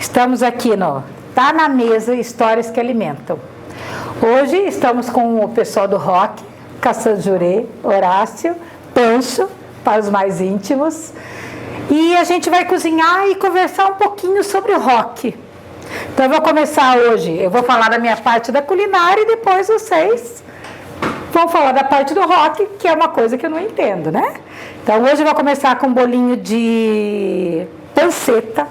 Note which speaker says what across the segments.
Speaker 1: Estamos aqui no Tá na Mesa, Histórias que Alimentam. Hoje estamos com o pessoal do rock, Cassan Jurê, Horácio, Pancho, para os mais íntimos. E a gente vai cozinhar e conversar um pouquinho sobre o rock. Então eu vou começar hoje, eu vou falar da minha parte da culinária e depois vocês vão falar da parte do rock, que é uma coisa que eu não entendo, né? Então hoje eu vou começar com um bolinho de panceta,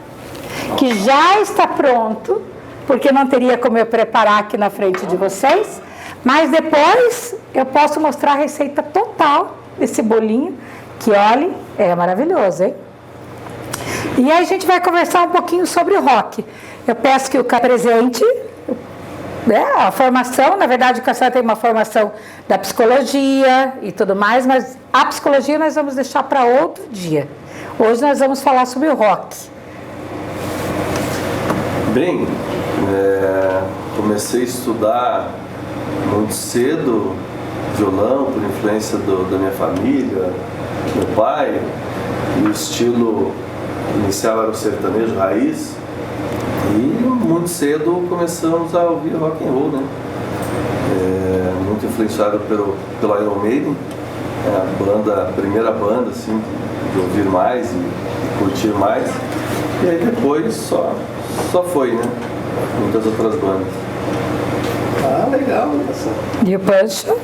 Speaker 1: que já está pronto, porque não teria como eu preparar aqui na frente de vocês, mas depois eu posso mostrar a receita total desse bolinho, que olha, é maravilhoso, hein? E aí a gente vai conversar um pouquinho sobre o rock. Eu peço que o cara presente, né, a formação, na verdade o Cassan tem uma formação da psicologia e tudo mais, mas a psicologia nós vamos deixar para outro dia. Hoje nós vamos falar sobre o rock.
Speaker 2: Bem, comecei a estudar muito cedo violão, por influência da minha família, meu pai, e o estilo inicial era o sertanejo raiz, e muito cedo começamos a ouvir rock and roll, né? Muito influenciado pelo Iron Maiden, a primeira banda assim, de ouvir mais e curtir mais, e aí depois só foi, né? Muitas outras bandas.
Speaker 3: Ah, legal, Cassan.
Speaker 1: E o Pancho?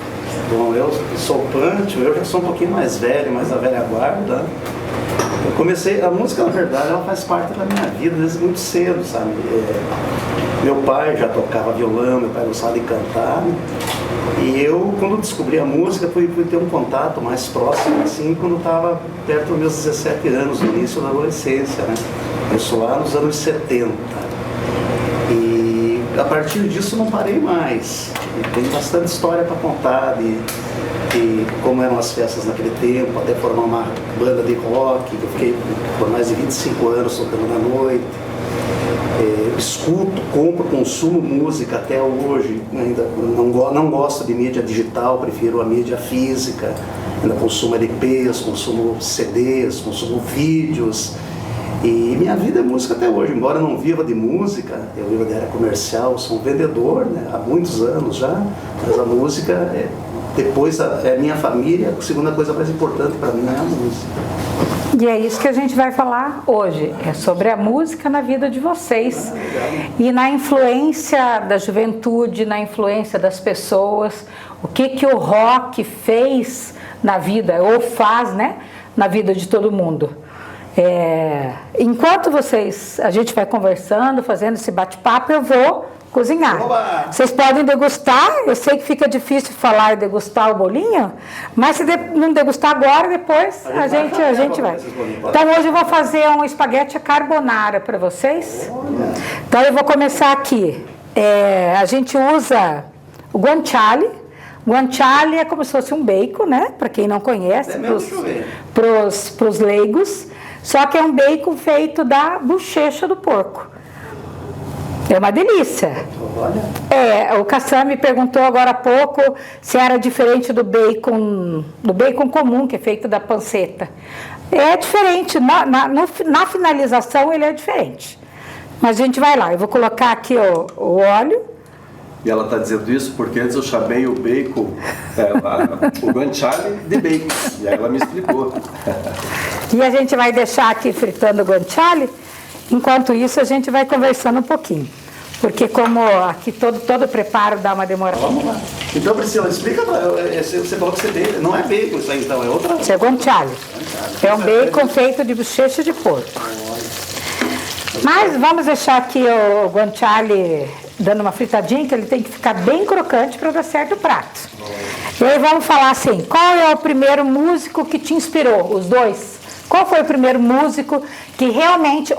Speaker 3: Bom, eu sou o Pancho, eu já sou um pouquinho mais velho, mais da velha guarda. Eu comecei, a música na verdade ela faz parte da minha vida desde muito cedo, sabe? Meu pai já tocava violão, meu pai gostava de cantar, né? E eu, quando descobri a música, fui ter um contato mais próximo, assim, quando eu estava perto dos meus 17 anos, no início da adolescência, né? Isso lá nos anos 70. E a partir disso não parei mais. E tem bastante história para contar de como eram as festas naquele tempo, até formar uma banda de rock, que eu fiquei por mais de 25 anos tocando na noite. Escuto, compro, consumo música até hoje, ainda não gosto de mídia digital, prefiro a mídia física, ainda consumo LPs, consumo CDs, consumo vídeos, e minha vida é música até hoje, embora eu não viva de música, eu vivo da área comercial, sou um vendedor, né, há muitos anos já, mas a música depois é minha família, a segunda coisa mais importante para mim é a música.
Speaker 1: E é isso que a gente vai falar hoje, é sobre a música na vida de vocês e na influência da juventude, na influência das pessoas, o que o rock fez na vida, ou faz, né, na vida de todo mundo. Enquanto a gente vai conversando, fazendo esse bate-papo, eu vou cozinhar.
Speaker 3: Oba! Vocês
Speaker 1: podem degustar, eu sei que fica difícil falar e degustar o bolinho, mas se não degustar agora, depois a gente vai. Então hoje eu vou fazer um espaguete carbonara para vocês. Então eu vou começar aqui. A gente usa o guanciale. Guanciale é como se fosse um bacon, né? Para quem não conhece, para os leigos. Só que é um bacon feito da bochecha do porco. É uma delícia. O Cassan me perguntou agora há pouco se era diferente do bacon comum, que é feito da panceta. É diferente, na finalização ele é diferente. Mas a gente vai lá, eu vou colocar aqui o óleo.
Speaker 2: E ela está dizendo isso porque antes eu chamei o bacon, o guanciale de bacon, e aí ela me explicou.
Speaker 1: E a gente vai deixar aqui fritando o guanciale. Enquanto isso, a gente vai conversando um pouquinho. Porque como aqui todo preparo dá uma demora.
Speaker 3: Vamos lá. Então, Priscila, explica, você falou que você não é bacon isso aí, então, é outra...
Speaker 1: Isso é guanciale. É um bacon feito de bochecha de porco. Mas vamos deixar aqui o guanciale dando uma fritadinha, que ele tem que ficar bem crocante para dar certo o prato. E aí vamos falar assim, qual é o primeiro músico que te inspirou? Os dois? Qual foi o primeiro músico que realmente,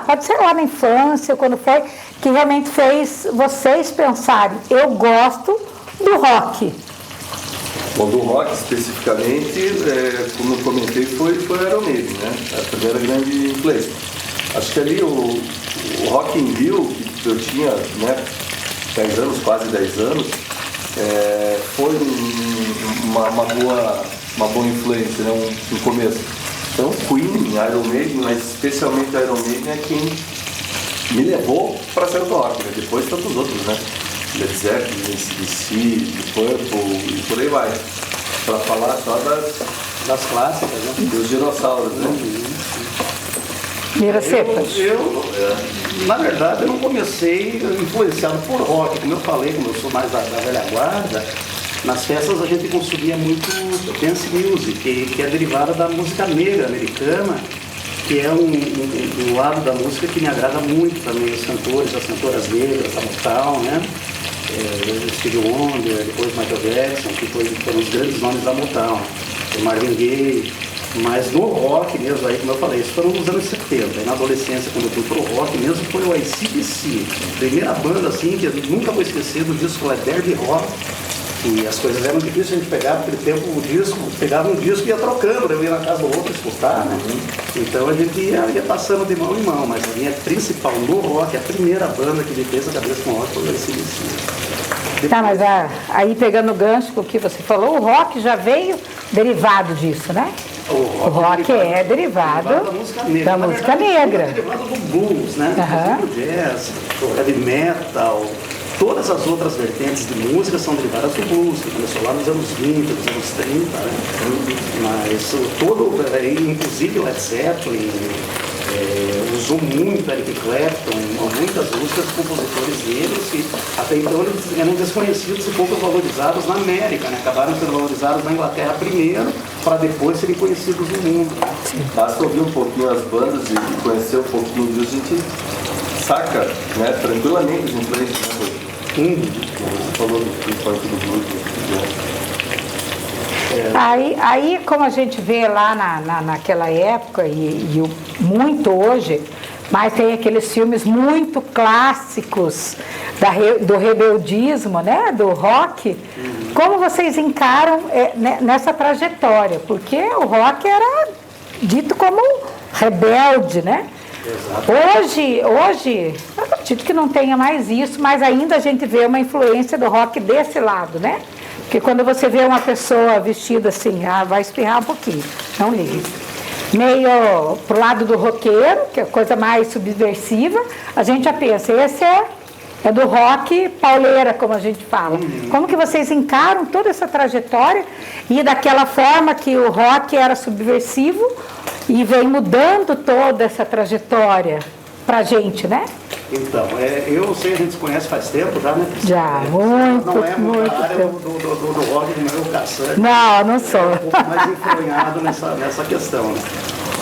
Speaker 1: pode ser lá na infância, quando foi, que realmente fez vocês pensarem, eu gosto do rock?
Speaker 2: Bom, do rock especificamente, como eu comentei, foi o Iron Maiden, né? A primeira grande influência. Acho que ali o Rock in Rio, que eu tinha, né, 10 anos, quase 10 anos, foi uma boa influência, né, no começo. Então, Queen, Iron Maiden, mas especialmente Iron Maiden é quem me levou para a cena do rock, né? Depois tantos outros, né? Led Zeppelin, AC/DC, Purple e por aí vai. Para falar só
Speaker 3: Das clássicas, né?
Speaker 2: dos dinossauros, né?
Speaker 1: Mira seca.
Speaker 3: Na verdade, eu não comecei influenciado por rock. Como eu falei, como eu sou mais da velha guarda, nas festas a gente consumia muito dance music, que é derivada da música negra americana, que é um lado da música que me agrada muito também, os cantores, as cantoras negras, a Motown, né? Stevie Wonder, depois Michael Jackson, que foram os grandes nomes da Motown, o Marvin Gaye. Mas no rock mesmo, aí como eu falei, isso foram nos anos 70. Aí na adolescência, quando eu fui pro rock mesmo, foi o AC/DC. Primeira banda assim, que eu nunca vou esquecer, do disco é Derby Rock. E as coisas eram difíceis a gente pegar, naquele tempo o disco, pegava um disco e ia trocando, eu ia na casa do outro escutar, né? Então a gente ia passando de mão em mão, mas a minha principal no rock, a primeira banda que me fez a cabeça com o rock foi o AC/DC.
Speaker 1: Tá, mas aí pegando o gancho com o que você falou, o rock já veio derivado disso, né? O rock é derivado
Speaker 3: da música negra.
Speaker 1: Da música negra.
Speaker 3: É derivado do blues, né? Do jazz, do heavy metal. Todas as outras vertentes de música são derivadas do blues, que começou lá nos anos 20, nos anos 30, né? Mas inclusive o Led Zeppelin, usou muito Eric Clapton, muitas músicas de compositores negros que até então eles eram desconhecidos e pouco valorizados na América, né? Acabaram sendo valorizados na Inglaterra primeiro, para depois serem conhecidos no mundo. Né?
Speaker 2: Basta ouvir um pouquinho as bandas e conhecer um pouquinho disso, a gente saca, né, tranquilamente as influências, né? Você falou do funk do blues,
Speaker 1: Aí, como a gente vê lá naquela época e muito hoje, mas tem aqueles filmes muito clássicos do rebeldismo, né, do rock. Como vocês encaram nessa trajetória? Porque o rock era dito como rebelde, né? Hoje, eu acredito que não tenha mais isso, mas ainda a gente vê uma influência do rock desse lado, né? Porque quando você vê uma pessoa vestida assim, vai espirrar um pouquinho, não ligue. Meio pro lado do roqueiro, que é a coisa mais subversiva, a gente já pensa, esse é do rock pauleira, como a gente fala. Como que vocês encaram toda essa trajetória e daquela forma que o rock era subversivo e vem mudando toda essa trajetória pra gente, né?
Speaker 3: Então, eu sei, a gente se conhece faz tempo já, né?
Speaker 1: Já, muito,
Speaker 3: não é
Speaker 1: muito
Speaker 3: a área
Speaker 1: tempo.
Speaker 3: do rock, não é o caçante.
Speaker 1: Não sou.
Speaker 3: Um pouco mais enfronhado nessa questão, né?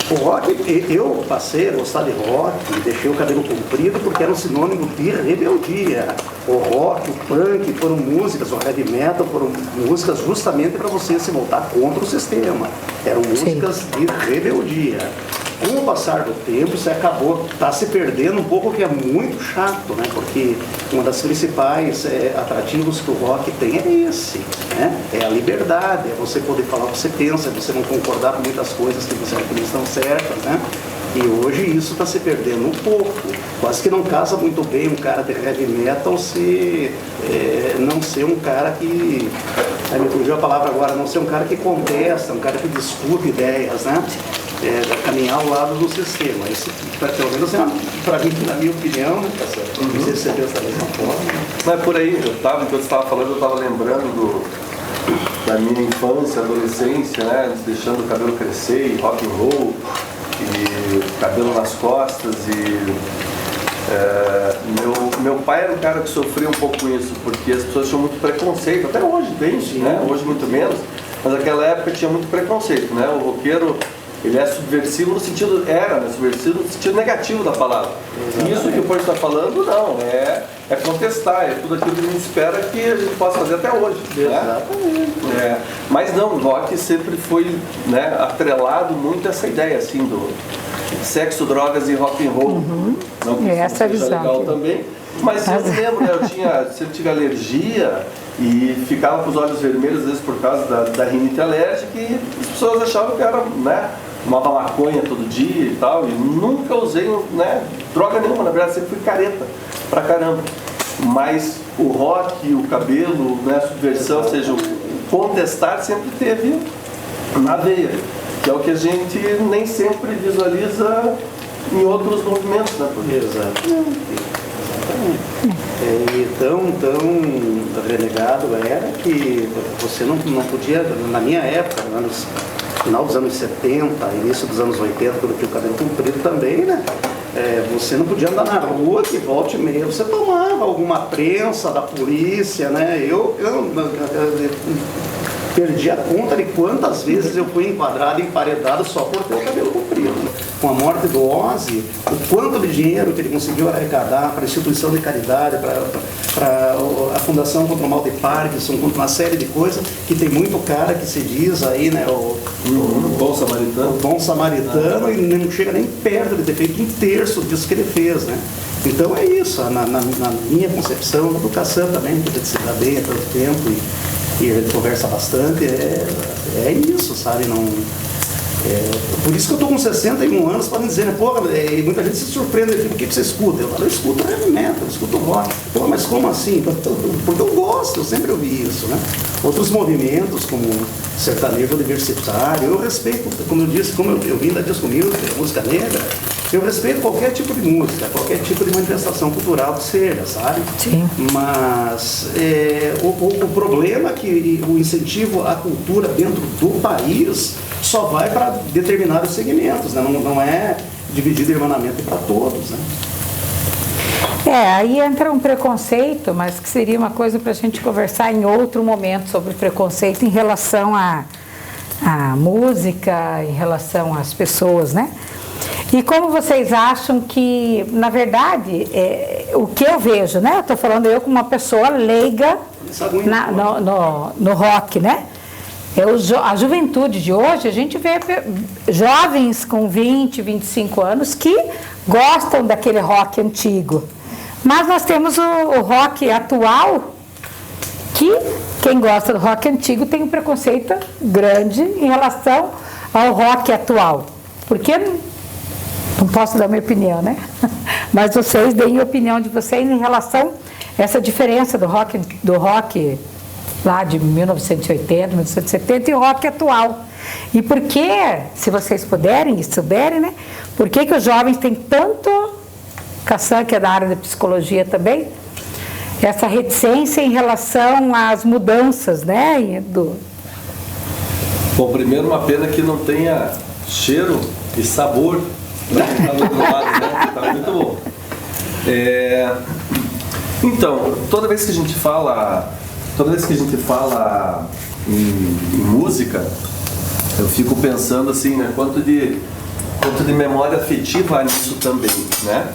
Speaker 3: O rock, eu passei a gostar de rock, deixei o cabelo comprido porque era um sinônimo de rebeldia. O rock, o punk foram músicas, o heavy metal foram músicas justamente para você se voltar contra o sistema. Eram músicas de rebeldia. Com o passar do tempo, isso está se perdendo um pouco, que é muito chato, né? Porque uma das principais atrativos que o rock tem é esse, né? É a liberdade, é você poder falar o que você pensa, você não concordar com muitas coisas que você acha que não estão certas, né? E hoje isso está se perdendo um pouco. Quase que não casa muito bem um cara de heavy metal não ser um cara que... Aí me fugiu a palavra agora, não ser um cara que contesta, um cara que discute ideias, né? Caminhar ao lado do sistema. Isso, pelo menos, para mim, na minha opinião, né? Não sei se você pensa da mesma forma.
Speaker 2: Não é por aí, enquanto você estava falando, eu estava lembrando da minha infância, adolescência, né? Deixando o cabelo crescer, e rock and roll, e cabelo nas costas, meu pai era um cara que sofria um pouco com isso, porque as pessoas tinham muito preconceito, até hoje tem, né? Hoje muito menos, mas naquela época tinha muito preconceito, né? O roqueiro, ele é subversivo no sentido, subversivo no sentido negativo da palavra. Exatamente. Isso que o Porto está falando, não, é contestar, é tudo aquilo que a gente espera que a gente possa fazer até hoje. Exatamente. Né? Mas não, o rock sempre foi, né, atrelado muito a essa ideia, assim, do sexo, drogas e rock and roll. Não que
Speaker 1: essa é a visão
Speaker 2: legal também, mas eu lembro, né, eu sempre tive alergia e ficava com os olhos vermelhos, às vezes por causa da rinite alérgica, e as pessoas achavam que era, né, fumava maconha todo dia e tal, e nunca usei, né, droga nenhuma, na verdade sempre fui careta pra caramba. Mas o rock, o cabelo, né, a subversão, ou seja, o contestar sempre teve na veia, que é o que a gente nem sempre visualiza em outros movimentos, né?
Speaker 3: Exatamente. E tão renegado era que você não podia, na minha época, final dos anos 70, início dos anos 80, quando eu tinha o cabelo comprido também, né? Você não podia andar na rua, que volta e meia você tomava alguma prensa da polícia, né? Eu perdi a conta de quantas vezes eu fui enquadrado, emparedado só por ter o cabelo comprido. Com a morte do Ozzy, o quanto de dinheiro que ele conseguiu arrecadar para a instituição de caridade, para a Fundação contra o Mal de Parkinson, contra uma série de coisas, que tem muito cara que se diz aí, né, o
Speaker 2: bom samaritano.
Speaker 3: O bom samaritano, e não chega nem perto de ter feito 1/3 disso que ele fez, né? Então é isso, na minha concepção, do Caçan também, que a gente se dá bem há tanto tempo e a gente conversa bastante, é isso, sabe? Por isso que eu estou com 61 anos para me dizer, né? Porra, muita gente se surpreende, por que você escuta? Eu escuto heavy metal, eu escuto rock. Pô, mas como assim? Porque eu gosto, eu sempre ouvi isso, né? Outros movimentos, como sertanejo universitário, eu respeito, como eu disse, como eu vim da disco music, música negra, eu respeito qualquer tipo de música, qualquer tipo de manifestação cultural que seja, sabe?
Speaker 1: Sim.
Speaker 3: Mas o problema é que o incentivo à cultura dentro do país só vai para determinados segmentos, né? Não é dividido irmanamente para todos, né?
Speaker 1: Aí entra um preconceito, mas que seria uma coisa para a gente conversar em outro momento sobre preconceito em relação à música, em relação às pessoas, né? E como vocês acham que, na verdade, o que eu vejo, né? Eu estou falando eu como uma pessoa leiga no rock, né? A juventude de hoje, a gente vê jovens com 20, 25 anos que gostam daquele rock antigo. Mas nós temos o rock atual, que quem gosta do rock antigo tem um preconceito grande em relação ao rock atual. Porque não posso dar minha opinião, né? Mas vocês deem a opinião de vocês em relação a essa diferença do rock lá de 1980, 1970 e o rock atual. E por que, se vocês puderem e souberem, né? Por que os jovens têm tanto, Caçan, que é da área da psicologia também, essa reticência em relação às mudanças, né?
Speaker 2: Bom, primeiro uma pena que não tenha cheiro e sabor, né? Tá do outro lado, né? Tá muito bom. Então, toda vez que a gente fala em música, eu fico pensando assim, né? Quanto de memória afetiva há nisso também, né?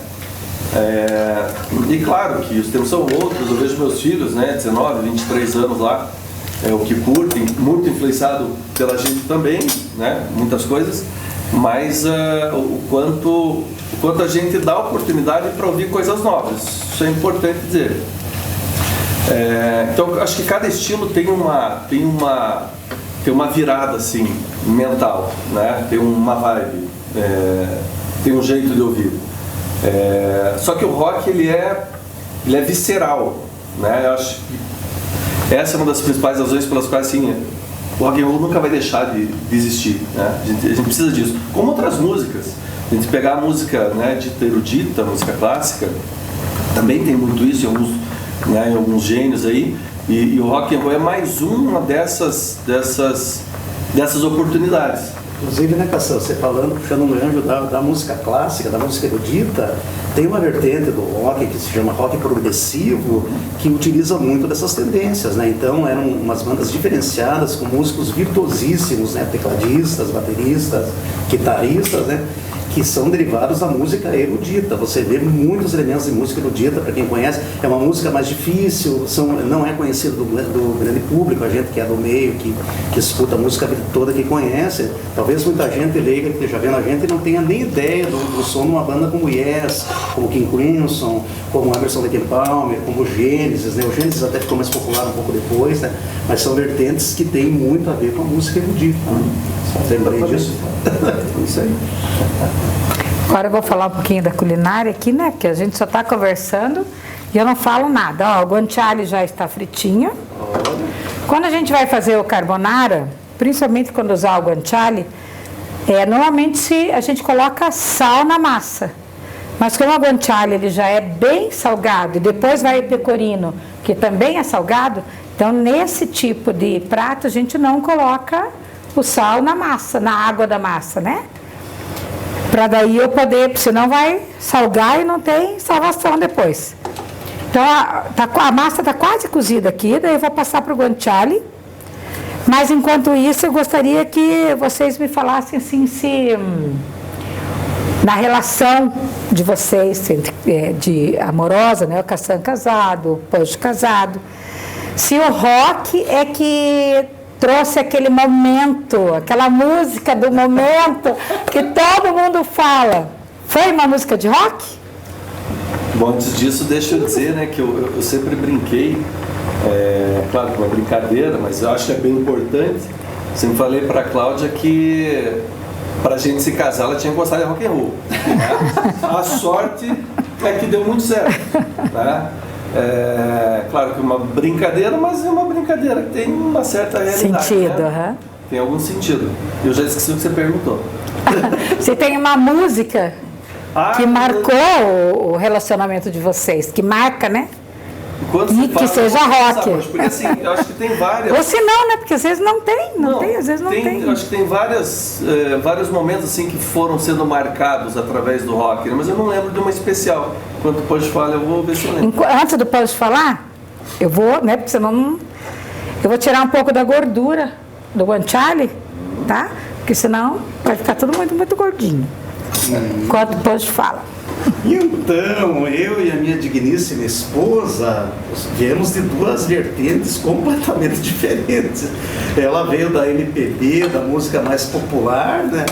Speaker 2: E claro que os tempos são outros, eu vejo meus filhos, né? 19, 23 anos lá, o que curtem, muito influenciado pela gente também, né? Muitas coisas, mas o quanto a gente dá oportunidade para ouvir coisas novas, isso é importante dizer. Então acho que cada estilo tem uma virada assim mental, né? Tem uma vibe, tem um jeito de ouvir. Só que o rock ele é visceral, né? Eu acho que essa é uma das principais razões pelas quais assim, o rock and roll nunca vai deixar de existir, né? A gente precisa disso, como outras músicas. A gente pegar a música, né, dita erudita, música clássica, também tem muito isso em alguns gênios aí, e o rock and roll é mais uma dessas oportunidades.
Speaker 3: Inclusive, né, Caçan, você falando, puxando um gancho da música clássica, da música erudita, tem uma vertente do rock que se chama rock progressivo, que utiliza muito dessas tendências, né? Então eram umas bandas diferenciadas, com músicos virtuosíssimos, né? Tecladistas, bateristas, guitarristas, né? Que são derivados da música erudita. Você vê muitos elementos de música erudita, para quem conhece, é uma música mais difícil, não é conhecido do grande público, a gente que é do meio, que escuta a música toda, que conhece. Talvez muita gente leiga que esteja vendo a gente não tenha nem ideia do som de uma banda como Yes, como King Crimson, como Emerson Lake and Palmer, como Gênesis, né? O Gênesis até ficou mais popular um pouco depois, né? Mas são vertentes que têm muito a ver com a música erudita. Lembrei disso. Isso aí.
Speaker 1: Agora eu vou falar um pouquinho da culinária aqui, né? Porque a gente só está conversando e eu não falo nada. Ó, o guanciale já está fritinho. Quando a gente vai fazer o carbonara, principalmente quando usar o guanciale, Normalmente a gente coloca sal na massa, mas como o guanciale ele já é bem salgado e depois vai o pecorino, que também é salgado, então nesse tipo de prato a gente não coloca o sal na massa, na água da massa, né? Para daí eu poder, senão vai salgar e não tem salvação depois. Então a massa está quase cozida aqui, daí eu vou passar para o guanciale. Mas enquanto isso eu gostaria que vocês me falassem assim, se na relação de vocês, de amorosa, né, o Cassan casado, o Pancho casado, se o rock é que trouxe aquele momento, aquela música do momento que todo mundo fala. Foi uma música de rock?
Speaker 2: Bom, antes disso, deixa eu dizer, né, que eu sempre brinquei, claro, uma brincadeira, mas eu acho que é bem importante. Sempre falei para a Cláudia que para a gente se casar, ela tinha que gostar de rock and roll. Né? A sorte é que deu muito certo. Né? Claro que é uma brincadeira, mas é uma brincadeira que tem uma certa realidade.
Speaker 1: Sentido,
Speaker 2: né? Tem algum sentido. Eu já esqueci o que você perguntou.
Speaker 1: Você tem uma música que marcou o relacionamento de vocês, que marca, né? E que seja rock.
Speaker 2: Porque assim, eu acho que tem várias.
Speaker 1: Ou se não, né? Porque às vezes não tem, às vezes não tem.
Speaker 2: Eu acho que tem vários momentos assim que foram sendo marcados através do rock, mas eu não lembro de uma especial. Enquanto o Pancho fala, eu vou ver se eu lembro.
Speaker 1: Antes do Pancho falar, eu vou, né? Porque senão eu vou tirar um pouco da gordura do guanciale, tá? Porque senão vai ficar tudo muito, muito gordinho. Enquanto o Pancho fala.
Speaker 3: Então, eu e a minha digníssima esposa viemos de duas vertentes completamente diferentes. Ela veio da MPB, da música mais popular, né?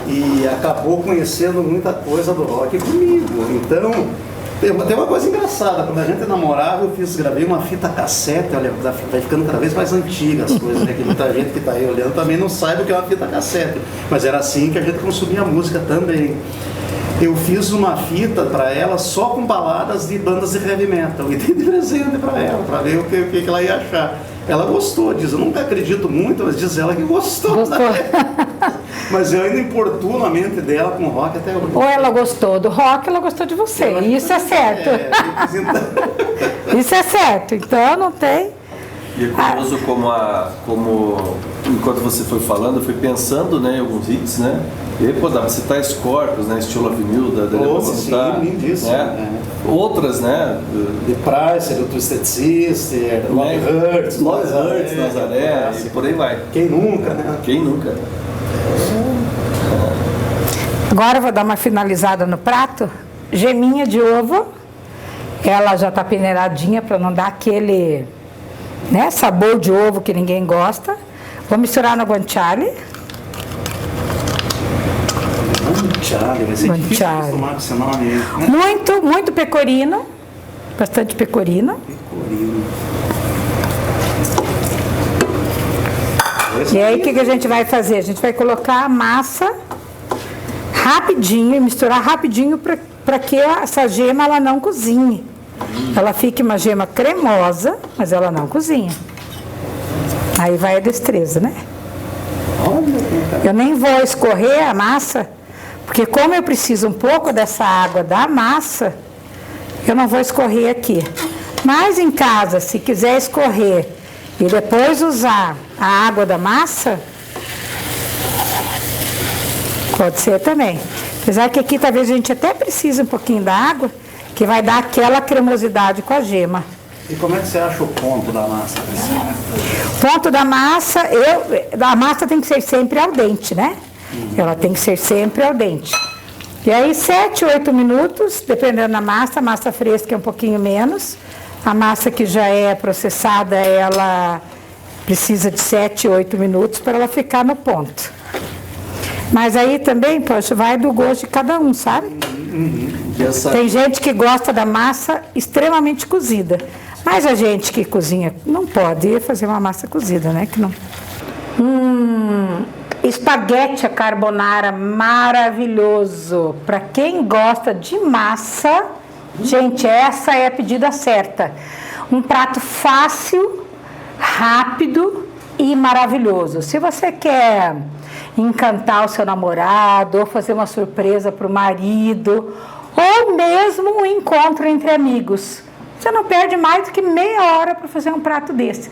Speaker 3: E acabou conhecendo muita coisa do rock comigo. Então, tem uma coisa engraçada. Quando a gente namorava, gravei uma fita cassete. Olha, vai ficando cada vez mais antiga as coisas, né? Que muita gente que está aí olhando também não sabe o que é uma fita cassete. Mas era assim que a gente consumia música também. Eu fiz uma fita para ela só com baladas de bandas de heavy metal e dei de presente para ela, para ver o que ela ia achar. Ela gostou, diz, eu nunca acredito muito, mas diz ela que gostou. Mas eu ainda importuno a mente dela com rock até hoje.
Speaker 1: Ou ela gostou do rock, ela gostou de você, isso é certo. Isso é certo, então não tem...
Speaker 2: E é curioso como enquanto você foi falando, eu fui pensando, né, em alguns hits, né? E aí, pô, dá pra citar Scorpions, né? Estilo Avenue,
Speaker 3: sim, lindíssimo.
Speaker 2: Né? Outras, né?
Speaker 3: The Price, o Twisted Sister, Love Hurts,
Speaker 2: Nazaré, e por aí vai.
Speaker 3: Quem nunca, né?
Speaker 2: Quem nunca?
Speaker 1: Agora eu vou dar uma finalizada no prato. Geminha de ovo. Ela já tá peneiradinha para não dar aquele... né, sabor de ovo que ninguém gosta. Vou misturar no guanciale.
Speaker 3: Guanciale, vai ser difícil acostumar com esse nome, né?
Speaker 1: Muito pecorino. Bastante pecorino. E aí o que a gente vai fazer? A gente vai colocar a massa rapidinho e misturar rapidinho para que essa gema ela não cozinhe. Ela fica uma gema cremosa, mas ela não cozinha. Aí vai a destreza, né? Eu nem vou escorrer a massa, porque como eu preciso um pouco dessa água da massa, eu não vou escorrer aqui. Mas em casa, se quiser escorrer e depois usar a água da massa, pode ser também. Apesar que aqui talvez a gente até precise um pouquinho da água, que vai dar aquela cremosidade com a gema.
Speaker 3: E como é que você acha o ponto da massa?
Speaker 1: O ponto da massa, a massa tem que ser sempre al dente, né? Ela tem que ser sempre al dente. E aí 7, 8 minutos, dependendo da massa, a massa fresca é um pouquinho menos. A massa que já é processada, ela precisa de 7, 8 minutos para ela ficar no ponto. Mas aí também, poxa, vai do gosto de cada um, sabe? Tem gente que gosta da massa extremamente cozida. Mas a gente que cozinha não pode fazer uma massa cozida, né? Que não. Espaguete à carbonara maravilhoso. Para quem gosta de massa, gente, essa é a pedida certa. Um prato fácil, rápido e maravilhoso. Se você quer encantar o seu namorado, ou fazer uma surpresa para o marido, ou mesmo um encontro entre amigos. Você não perde mais do que meia hora para fazer um prato desse.